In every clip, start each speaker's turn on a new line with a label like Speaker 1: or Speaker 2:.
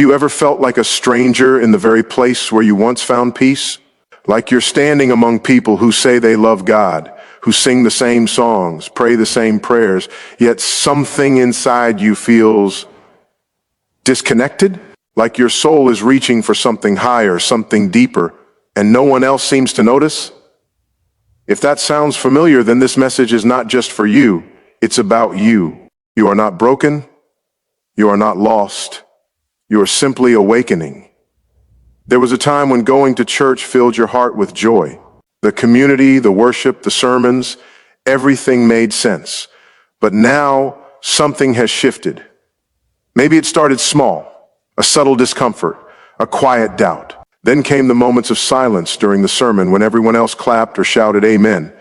Speaker 1: You ever felt like a stranger in the very place where you once found peace? Like you're standing among people who say they love God, who sing the same songs, pray the same prayers, yet something inside you feels disconnected? Like your soul is reaching for something higher, something deeper, and no one else seems to notice? If that sounds familiar, then this message is not just for you, it's about you. You are not broken, you are not lost, you are simply awakening. There was a time when going to church filled your heart with joy. The community, the worship, the sermons, everything made sense. But now something has shifted. Maybe it started small, a subtle discomfort, a quiet doubt. Then came the moments of silence during the sermon when everyone else clapped or shouted amen,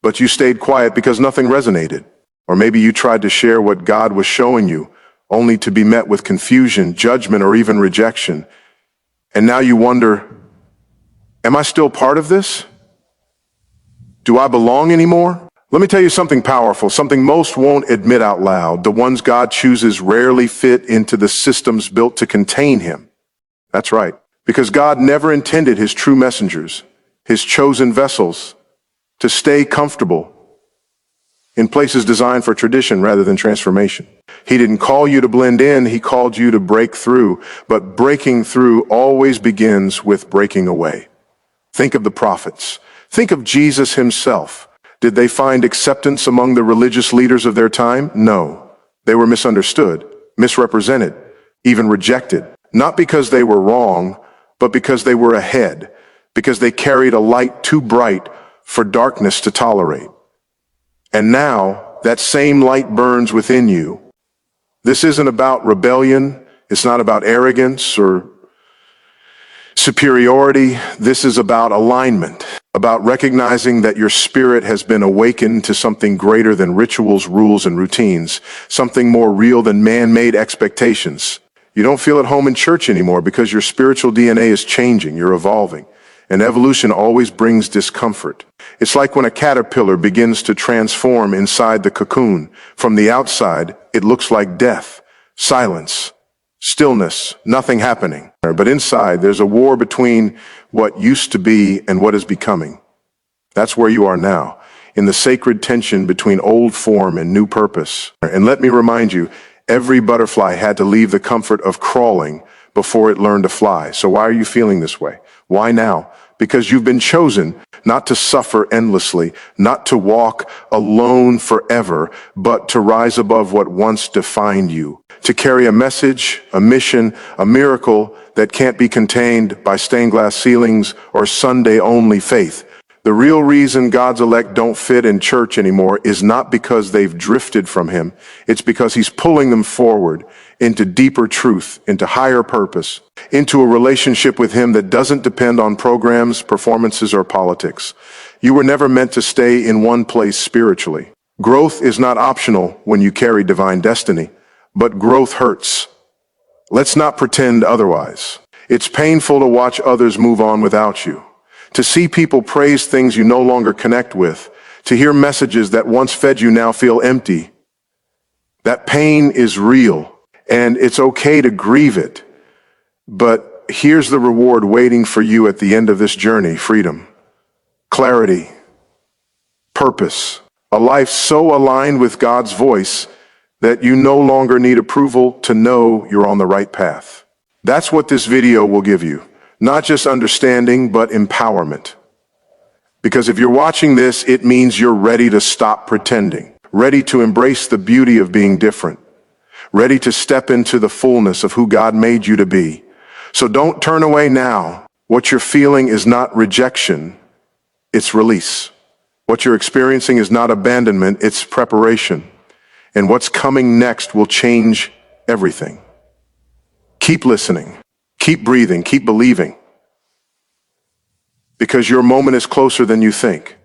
Speaker 1: but you stayed quiet because nothing resonated. Or maybe you tried to share what God was showing you, only to be met with confusion, judgment, or even rejection. And now you wonder, am I still part of this? Do I belong anymore? Let me tell you something powerful, something most won't admit out loud. The ones God chooses rarely fit into the systems built to contain him. That's right, because God never intended his true messengers, his chosen vessels, to stay comfortable in places designed for tradition rather than transformation. He didn't call you to blend in, he called you to break through. But breaking through always begins with breaking away. Think of the prophets. Think of Jesus himself. Did they find acceptance among the religious leaders of their time? No. They were misunderstood, misrepresented, even rejected. Not because they were wrong, but because they were ahead, because they carried a light too bright for darkness to tolerate. And now, that same light burns within you. This isn't about rebellion. It's not about arrogance or superiority. This is about alignment, about recognizing that your spirit has been awakened to something greater than rituals, rules, and routines, something more real than man-made expectations. You don't feel at home in church anymore because your spiritual DNA is changing, you're evolving. And evolution always brings discomfort. It's like when a caterpillar begins to transform inside the cocoon. From the outside, it looks like death, silence, stillness, nothing happening. But inside, there's a war between what used to be and what is becoming. That's where you are now, in the sacred tension between old form and new purpose. And let me remind you, every butterfly had to leave the comfort of crawling before it learned to fly. So why are you feeling this way? Why now? Because you've been chosen not to suffer endlessly, not to walk alone forever, but to rise above what once defined you, to carry a message, a mission, a miracle that can't be contained by stained glass ceilings or Sunday-only faith. The real reason God's elect don't fit in church anymore is not because they've drifted from him. It's because he's pulling them forward into deeper truth, into higher purpose, into a relationship with him that doesn't depend on programs, performances, or politics. You were never meant to stay in one place spiritually. Growth is not optional when you carry divine destiny, but growth hurts. Let's not pretend otherwise. It's painful to watch others move on without you. To see people praise things you no longer connect with, to hear messages that once fed you now feel empty. That pain is real, and it's okay to grieve it. But here's the reward waiting for you at the end of this journey: freedom, clarity, purpose, a life so aligned with God's voice that you no longer need approval to know you're on the right path. That's what this video will give you. Not just understanding, but empowerment. Because if you're watching this, it means you're ready to stop pretending, ready to embrace the beauty of being different, ready to step into the fullness of who God made you to be. So don't turn away now. What you're feeling is not rejection, it's release. What you're experiencing is not abandonment, it's preparation. And what's coming next will change everything. Keep listening. Keep breathing, keep believing, because your moment is closer than you think.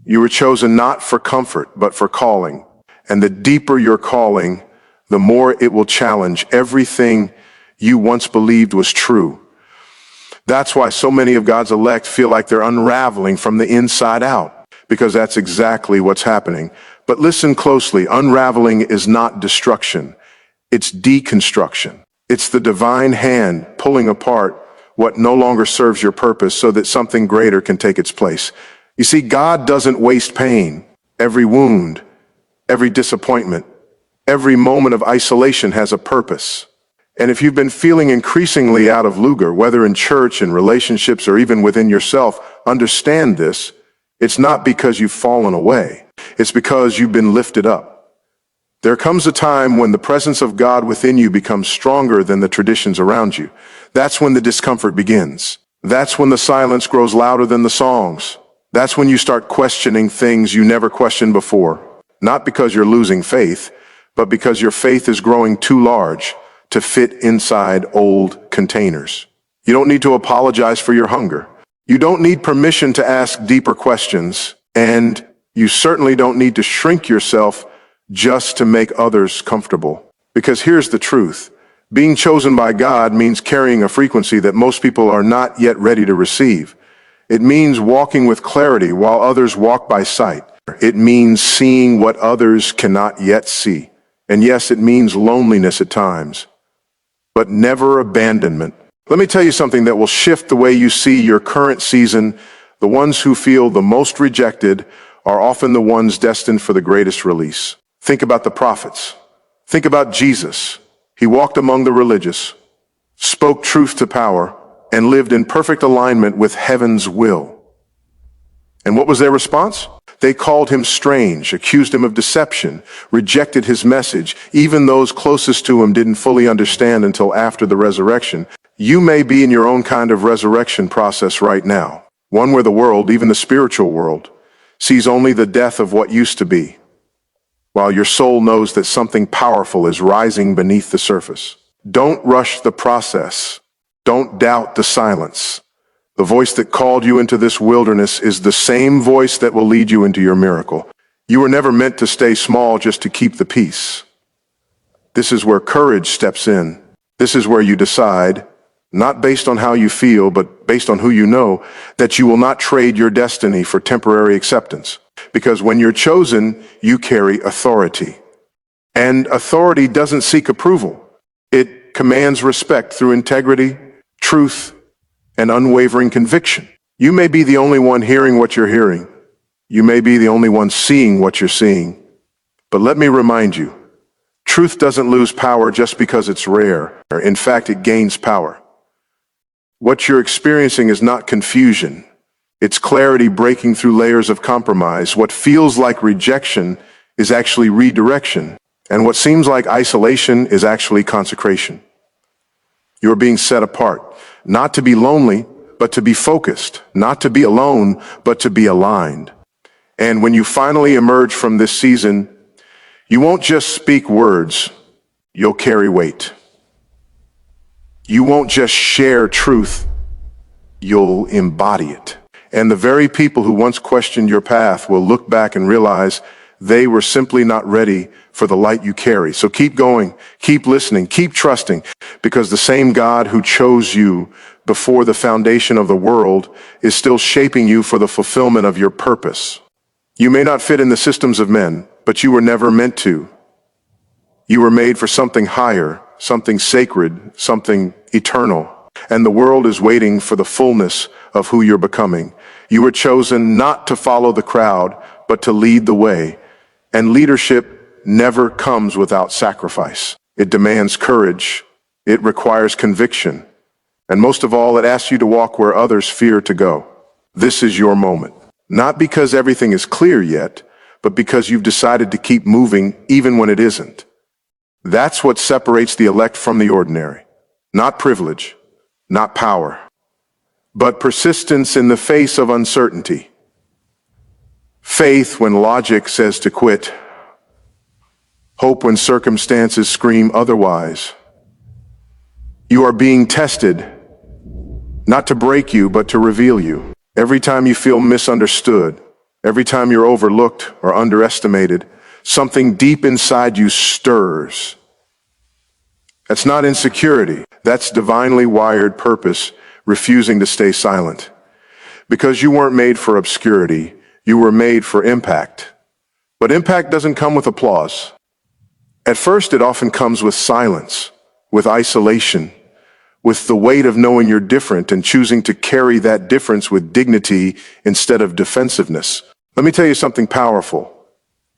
Speaker 1: You were chosen not for comfort, but for calling. And the deeper your calling, the more it will challenge everything you once believed was true. That's why so many of God's elect feel like they're unraveling from the inside out, because that's exactly what's happening. But listen closely, unraveling is not destruction, it's deconstruction. It's the divine hand pulling apart what no longer serves your purpose so that something greater can take its place. You see, God doesn't waste pain. Every wound, every disappointment, every moment of isolation has a purpose. And if you've been feeling increasingly out of lugar, whether in church, in relationships, or even within yourself, understand this. It's not because you've fallen away. It's because you've been lifted up. There comes a time when the presence of God within you becomes stronger than the traditions around you. That's when the discomfort begins. That's when the silence grows louder than the songs. That's when you start questioning things you never questioned before. Not because you're losing faith, but because your faith is growing too large to fit inside old containers. You don't need to apologize for your hunger. You don't need permission to ask deeper questions, and you certainly don't need to shrink yourself just to make others comfortable. Because here's the truth. Being chosen by God means carrying a frequency that most people are not yet ready to receive. It means walking with clarity while others walk by sight. It means seeing what others cannot yet see. And yes, it means loneliness at times, but never abandonment. Let me tell you something that will shift the way you see your current season. The ones who feel the most rejected are often the ones destined for the greatest release. Think about the prophets. Think about Jesus. He walked among the religious, spoke truth to power, and lived in perfect alignment with heaven's will. And what was their response? They called him strange, accused him of deception, rejected his message. Even those closest to him didn't fully understand until after the resurrection. You may be in your own kind of resurrection process right now, one where the world, even the spiritual world, sees only the death of what used to be, while your soul knows that something powerful is rising beneath the surface. Don't rush the process. Don't doubt the silence. The voice that called you into this wilderness is the same voice that will lead you into your miracle. You were never meant to stay small just to keep the peace. This is where courage steps in. This is where you decide, not based on how you feel, but based on who you know, that you will not trade your destiny for temporary acceptance. Because when you're chosen, you carry authority. And authority doesn't seek approval. It commands respect through integrity, truth, and unwavering conviction. You may be the only one hearing what you're hearing. You may be the only one seeing what you're seeing. But let me remind you, truth doesn't lose power just because it's rare. In fact, it gains power. What you're experiencing is not confusion. It's clarity breaking through layers of compromise. What feels like rejection is actually redirection. And what seems like isolation is actually consecration. You're being set apart, not to be lonely, but to be focused, not to be alone, but to be aligned. And when you finally emerge from this season, you won't just speak words, you'll carry weight. You won't just share truth, you'll embody it. And the very people who once questioned your path will look back and realize they were simply not ready for the light you carry. So keep going, keep listening, keep trusting, because the same God who chose you before the foundation of the world is still shaping you for the fulfillment of your purpose. You may not fit in the systems of men, but you were never meant to. You were made for something higher, something sacred, something eternal. And the world is waiting for the fullness of who you're becoming. You were chosen not to follow the crowd, but to lead the way. And leadership never comes without sacrifice. It demands courage. It requires conviction. And most of all, it asks you to walk where others fear to go. This is your moment. Not because everything is clear yet, but because you've decided to keep moving even when it isn't. That's what separates the elect from the ordinary. Not privilege, not power, but persistence in the face of uncertainty. Faith when logic says to quit. Hope when circumstances scream otherwise. You are being tested, not to break you, but to reveal you. Every time you feel misunderstood, every time you're overlooked or underestimated, something deep inside you stirs. That's not insecurity. That's divinely wired purpose, refusing to stay silent. Because you weren't made for obscurity, you were made for impact. But impact doesn't come with applause. At first, it often comes with silence, with isolation, with the weight of knowing you're different and choosing to carry that difference with dignity instead of defensiveness. Let me tell you something powerful.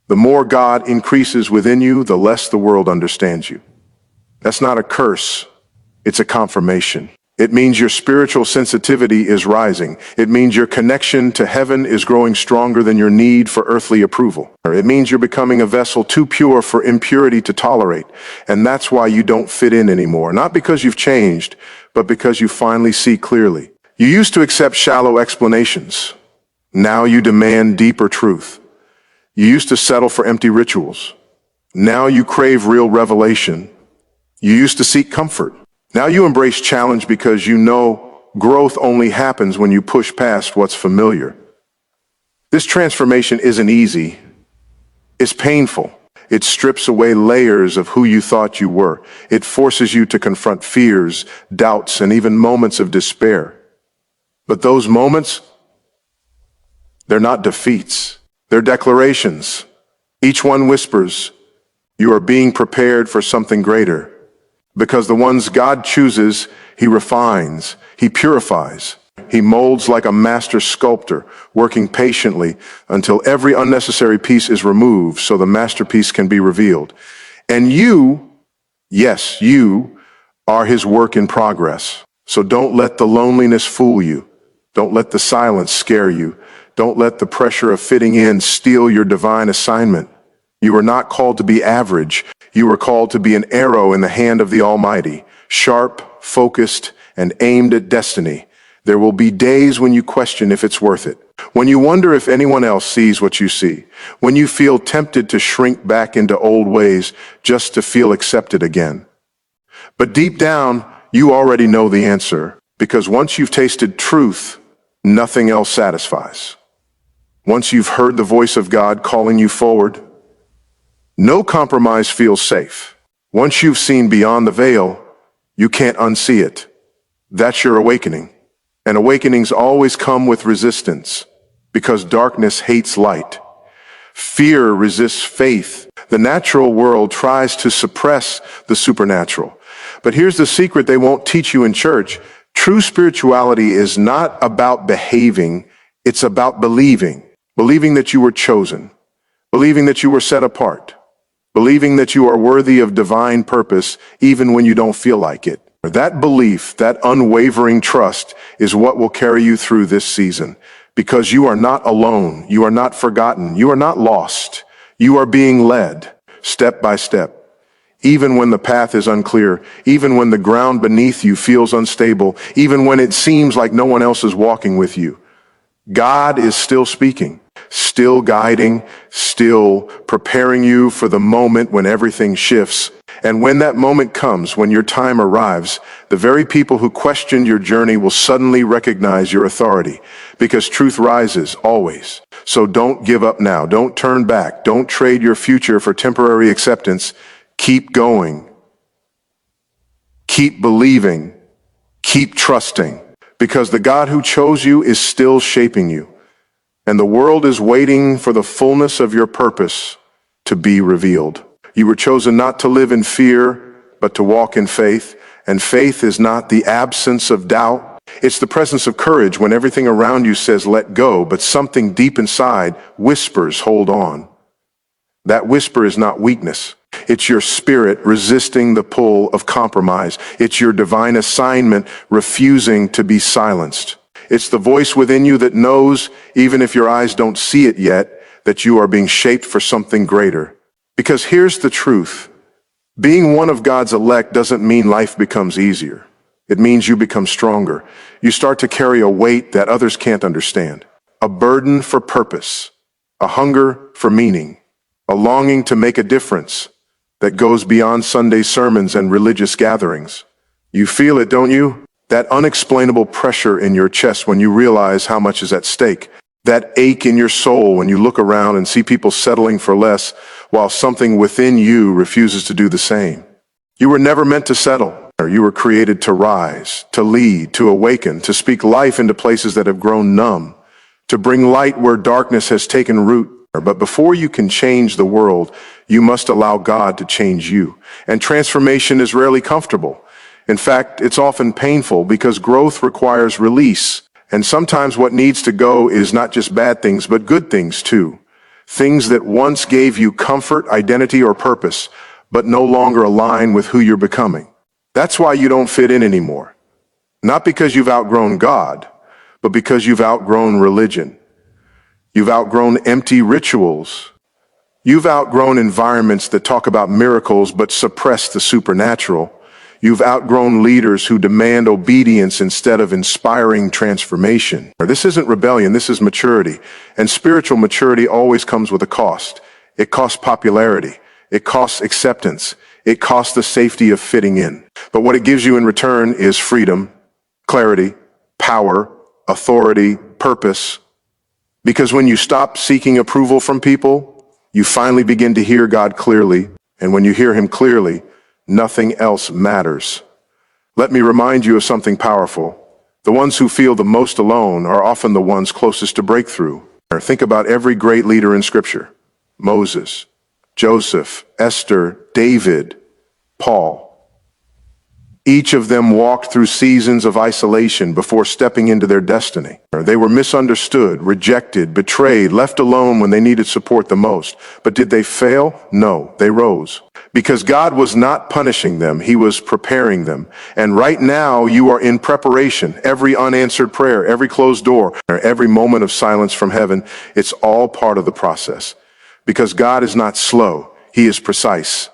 Speaker 1: The more God increases within you, the less the world understands you. That's not a curse. It's a confirmation. It means your spiritual sensitivity is rising. It means your connection to heaven is growing stronger than your need for earthly approval. It means you're becoming a vessel too pure for impurity to tolerate. And that's why you don't fit in anymore. Not because you've changed, but because you finally see clearly. You used to accept shallow explanations. Now you demand deeper truth. You used to settle for empty rituals. Now you crave real revelation. You used to seek comfort. Now you embrace challenge because you know growth only happens when you push past what's familiar. This transformation isn't easy. It's painful. It strips away layers of who you thought you were. It forces you to confront fears, doubts, and even moments of despair. But those moments, they're not defeats. They're declarations. Each one whispers, you are being prepared for something greater. Because the ones God chooses, He refines, He purifies, He molds like a master sculptor, working patiently until every unnecessary piece is removed so the masterpiece can be revealed. And you, yes, you are His work in progress. So don't let the loneliness fool you. Don't let the silence scare you. Don't let the pressure of fitting in steal your divine assignment. You are not called to be average. You are called to be an arrow in the hand of the Almighty, sharp, focused, and aimed at destiny. There will be days when you question if it's worth it, when you wonder if anyone else sees what you see, when you feel tempted to shrink back into old ways just to feel accepted again. But deep down, you already know the answer, because once you've tasted truth, nothing else satisfies. Once you've heard the voice of God calling you forward, no compromise feels safe. Once you've seen beyond the veil, you can't unsee it. That's your awakening. And awakenings always come with resistance, because darkness hates light. Fear resists faith. The natural world tries to suppress the supernatural. But here's the secret they won't teach you in church. True spirituality is not about behaving, it's about believing. Believing that you were chosen. Believing that you were set apart. Believing that you are worthy of divine purpose even when you don't feel like it. That belief, that unwavering trust is what will carry you through this season. Because you are not alone. You are not forgotten. You are not lost. You are being led step by step. Even when the path is unclear, even when the ground beneath you feels unstable, even when it seems like no one else is walking with you, God is still speaking, still guiding, still preparing you for the moment when everything shifts. And when that moment comes, when your time arrives, the very people who questioned your journey will suddenly recognize your authority, because truth rises always. So don't give up now. Don't turn back. Don't trade your future for temporary acceptance. Keep going. Keep believing. Keep trusting. Because the God who chose you is still shaping you. And the world is waiting for the fullness of your purpose to be revealed. You were chosen not to live in fear, but to walk in faith. And faith is not the absence of doubt. It's the presence of courage when everything around you says, let go, but something deep inside whispers, hold on. That whisper is not weakness. It's your spirit resisting the pull of compromise. It's your divine assignment refusing to be silenced. It's the voice within you that knows, even if your eyes don't see it yet, that you are being shaped for something greater. Because here's the truth. Being one of God's elect doesn't mean life becomes easier. It means you become stronger. You start to carry a weight that others can't understand. A burden for purpose. A hunger for meaning. A longing to make a difference that goes beyond Sunday sermons and religious gatherings. You feel it, don't you? That unexplainable pressure in your chest when you realize how much is at stake. That ache in your soul when you look around and see people settling for less while something within you refuses to do the same. You were never meant to settle. You were created to rise, to lead, to awaken, to speak life into places that have grown numb, to bring light where darkness has taken root. But before you can change the world, you must allow God to change you. And transformation is rarely comfortable. In fact, it's often painful because growth requires release. And sometimes what needs to go is not just bad things, but good things too. Things that once gave you comfort, identity, or purpose, but no longer align with who you're becoming. That's why you don't fit in anymore. Not because you've outgrown God, but because you've outgrown religion. You've outgrown empty rituals. You've outgrown environments that talk about miracles but suppress the supernatural. You've outgrown leaders who demand obedience instead of inspiring transformation. This isn't rebellion, this is maturity. And spiritual maturity always comes with a cost. It costs popularity. It costs acceptance. It costs the safety of fitting in. But what it gives you in return is freedom, clarity, power, authority, purpose. Because when you stop seeking approval from people, you finally begin to hear God clearly. And when you hear him clearly, nothing else matters. Let me remind you of something powerful. The ones who feel the most alone are often the ones closest to breakthrough. Think about every great leader in Scripture. Moses, Joseph, Esther, David, Paul. Each of them walked through seasons of isolation before stepping into their destiny. They were misunderstood, rejected, betrayed, left alone when they needed support the most. But did they fail? No, they rose. Because God was not punishing them, he was preparing them. And right now you are in preparation. Every unanswered prayer, every closed door, every moment of silence from heaven, it's all part of the process. Because God is not slow, he is precise.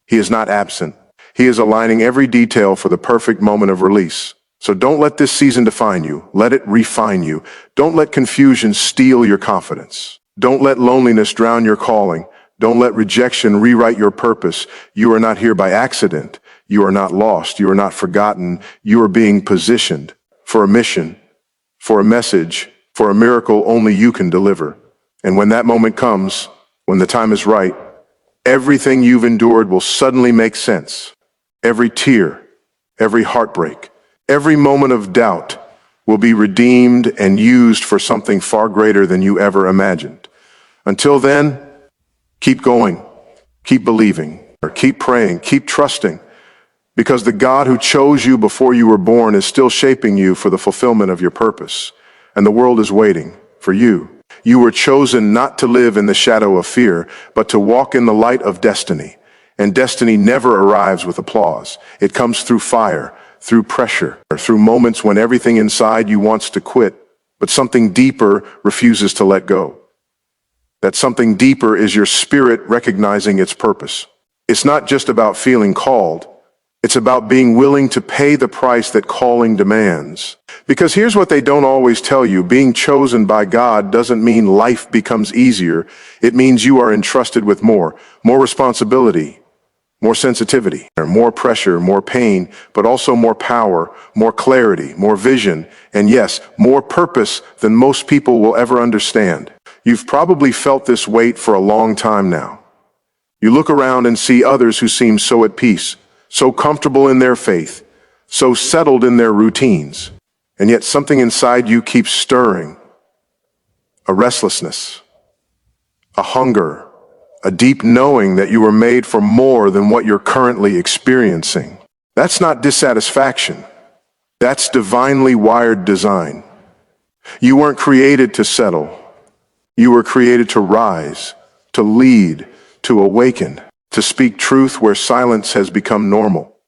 Speaker 1: He is not absent. He is aligning every detail for the perfect moment of release. So don't let this season define you. Let it refine you. Don't let confusion steal your confidence. Don't let loneliness drown your calling. Don't let rejection rewrite your purpose. You are not here by accident. You are not lost. You are not forgotten. You are being positioned for a mission, for a message, for a miracle only you can deliver. And when that moment comes, when the time is right, everything you've endured will suddenly make sense. Every tear, every heartbreak, every moment of doubt will be redeemed and used for something far greater than you ever imagined. Until then, keep going, keep believing, or keep praying, keep trusting, because the God who chose you before you were born is still shaping you for the fulfillment of your purpose, and the world is waiting for you. You were chosen not to live in the shadow of fear, but to walk in the light of destiny. And destiny never arrives with applause. It comes through fire, through pressure, or through moments when everything inside you wants to quit, but something deeper refuses to let go. That something deeper is your spirit recognizing its purpose. It's not just about feeling called. It's about being willing to pay the price that calling demands. Because here's what they don't always tell you. Being chosen by God doesn't mean life becomes easier. It means you are entrusted with more responsibility, more sensitivity, more pressure, more pain, but also more power, more clarity, more vision, and yes, more purpose than most people will ever understand. You've probably felt this weight for a long time now. You look around and see others who seem so at peace, so comfortable in their faith, so settled in their routines, and yet something inside you keeps stirring. A restlessness, a hunger, a deep knowing that you were made for more than what you're currently experiencing. That's not dissatisfaction. That's divinely wired design. You weren't created to settle. You were created to rise, to lead, to awaken, to speak truth where silence has become normal,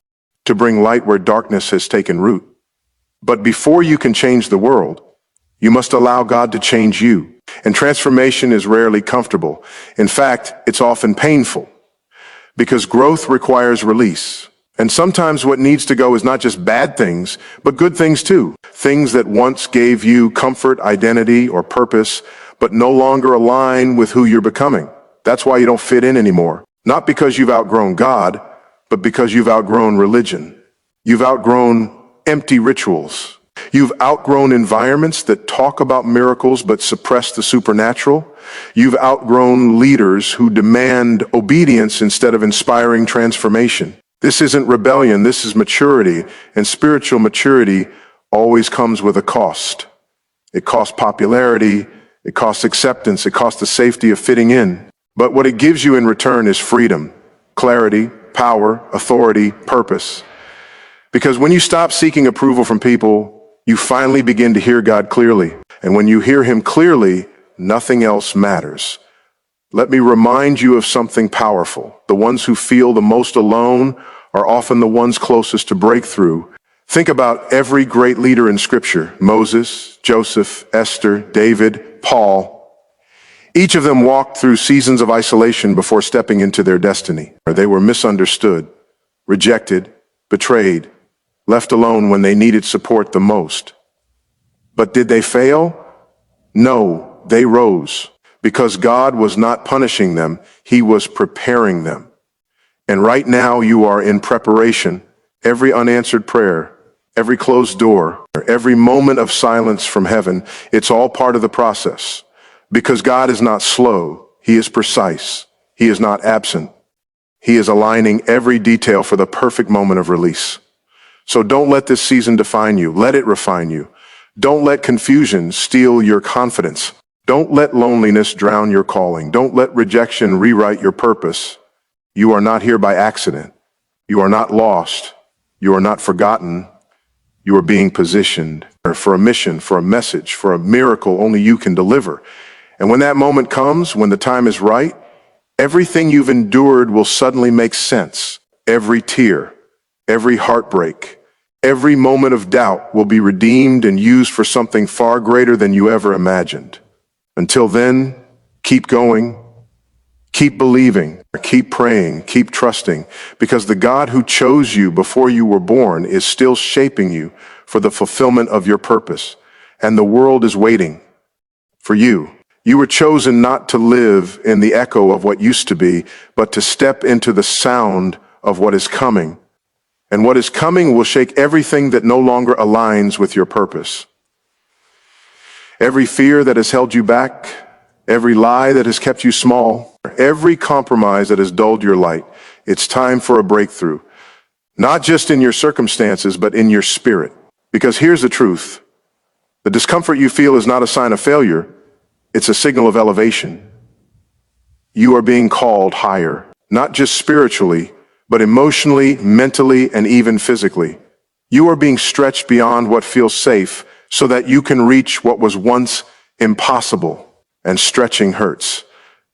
Speaker 1: to bring light where darkness has taken root. But before you can change the world, you must allow God to change you. And transformation is rarely comfortable. In fact, it's often painful because growth requires release. And sometimes what needs to go is not just bad things, but good things too. Things that once gave you comfort, identity, or purpose, but no longer align with who you're becoming. That's why you don't fit in anymore. Not because you've outgrown God, but because you've outgrown religion. You've outgrown empty rituals. You've outgrown environments that talk about miracles but suppress the supernatural. You've outgrown leaders who demand obedience instead of inspiring transformation. This isn't rebellion, this is maturity, and spiritual maturity always comes with a cost. It costs popularity, It costs acceptance. It costs the safety of fitting in. But what it gives you in return is freedom, clarity, power, authority, purpose. Because when you stop seeking approval from people, you finally begin to hear God clearly. And when you hear him clearly, nothing else matters. Let me remind you of something powerful. The ones who feel the most alone are often the ones closest to breakthrough. Think about every great leader in Scripture: Moses, Joseph, Esther, David, Paul. Each of them walked through seasons of isolation before stepping into their destiny. They were misunderstood, rejected, betrayed, left alone when they needed support the most. But did they fail? No, they rose. Because God was not punishing them, he was preparing them. And right now you are in preparation. Every unanswered prayer, every closed door, every moment of silence from heaven, it's all part of the process. Because God is not slow, he is precise. He is not absent. He is aligning every detail for the perfect moment of release. So don't let this season define you. Let it refine you. Don't let confusion steal your confidence. Don't let loneliness drown your calling. Don't let rejection rewrite your purpose. You are not here by accident. You are not lost. You are not forgotten. You are being positioned for a mission, for a message, for a miracle only you can deliver. And when that moment comes, when the time is right, everything you've endured will suddenly make sense. Every tear, every heartbreak, every moment of doubt will be redeemed and used for something far greater than you ever imagined. Until then, keep going, keep believing, keep praying, keep trusting, because the God who chose you before you were born is still shaping you for the fulfillment of your purpose. And the world is waiting for you. You were chosen not to live in the echo of what used to be, but to step into the sound of what is coming. And what is coming will shake everything that no longer aligns with your purpose. Every fear that has held you back, every lie that has kept you small, every compromise that has dulled your light, it's time for a breakthrough. Not just in your circumstances, but in your spirit. Because here's the truth. The discomfort you feel is not a sign of failure. It's a signal of elevation. You are being called higher, not just spiritually, but emotionally, mentally, and even physically. You are being stretched beyond what feels safe so that you can reach what was once impossible. And stretching hurts.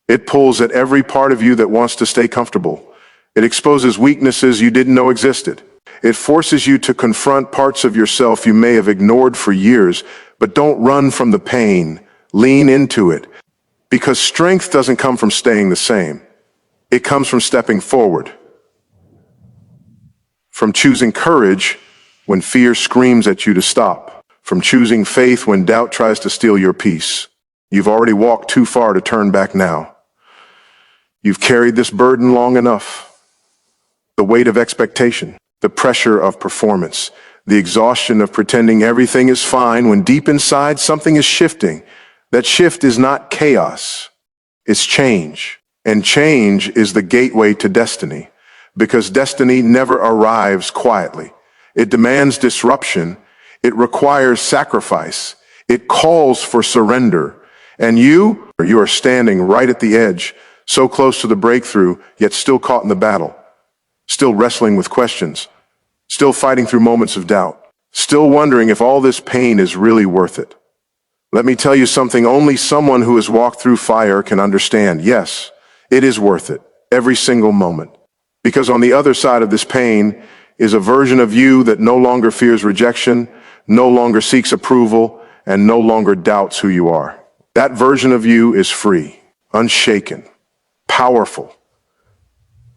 Speaker 1: It pulls at every part of you that wants to stay comfortable. It exposes weaknesses you didn't know existed. It forces you to confront parts of yourself you may have ignored for years, but don't run from the pain. Lean into it. Because strength doesn't come from staying the same. It comes from stepping forward. From choosing courage when fear screams at you to stop. From choosing faith when doubt tries to steal your peace. You've already walked too far to turn back now. You've carried this burden long enough. The weight of expectation, the pressure of performance, the exhaustion of pretending everything is fine when deep inside something is shifting. That shift is not chaos, it's change. And change is the gateway to destiny, because destiny never arrives quietly. It demands disruption. It requires sacrifice. It calls for surrender. And you are standing right at the edge, so close to the breakthrough, yet still caught in the battle, still wrestling with questions, still fighting through moments of doubt, still wondering if all this pain is really worth it. Let me tell you something only someone who has walked through fire can understand. Yes, it is worth it, every single moment. Because on the other side of this pain is a version of you that no longer fears rejection, no longer seeks approval, and no longer doubts who you are. That version of you is free, unshaken, powerful,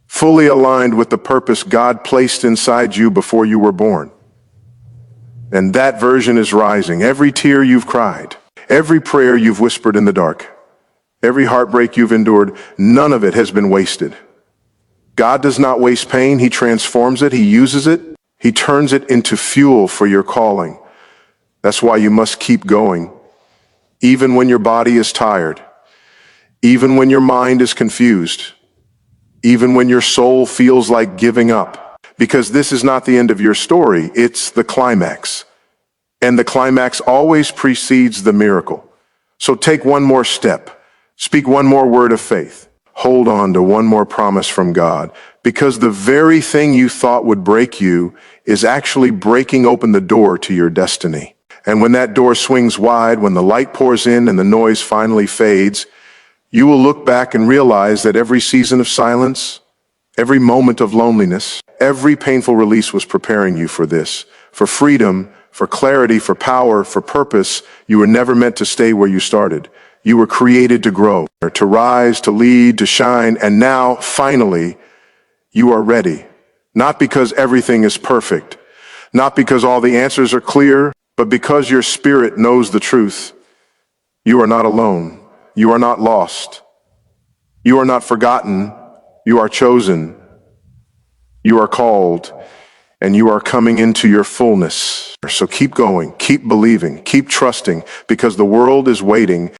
Speaker 1: fully aligned with the purpose God placed inside you before you were born. And that version is rising. Every tear you've cried, every prayer you've whispered in the dark, every heartbreak you've endured, none of it has been wasted. God does not waste pain. He transforms it. He uses it. He turns it into fuel for your calling. That's why you must keep going. Even when your body is tired, even when your mind is confused, even when your soul feels like giving up. Because this is not the end of your story, it's the climax. And the climax always precedes the miracle. So take one more step. Speak one more word of faith. Hold on to one more promise from God, because the very thing you thought would break you is actually breaking open the door to your destiny. And when that door swings wide, when the light pours in and the noise finally fades, you will look back and realize that every season of silence, every moment of loneliness, every painful release was preparing you for this, for freedom, for clarity, for power, for purpose. You were never meant to stay where you started. You were created to grow, to rise, to lead, to shine, and now, finally, you are ready. Not because everything is perfect, not because all the answers are clear, but because your spirit knows the truth. You are not alone. You are not lost. You are not forgotten. You are chosen. You are called, and you are coming into your fullness. So keep going, keep believing, keep trusting, because the world is waiting.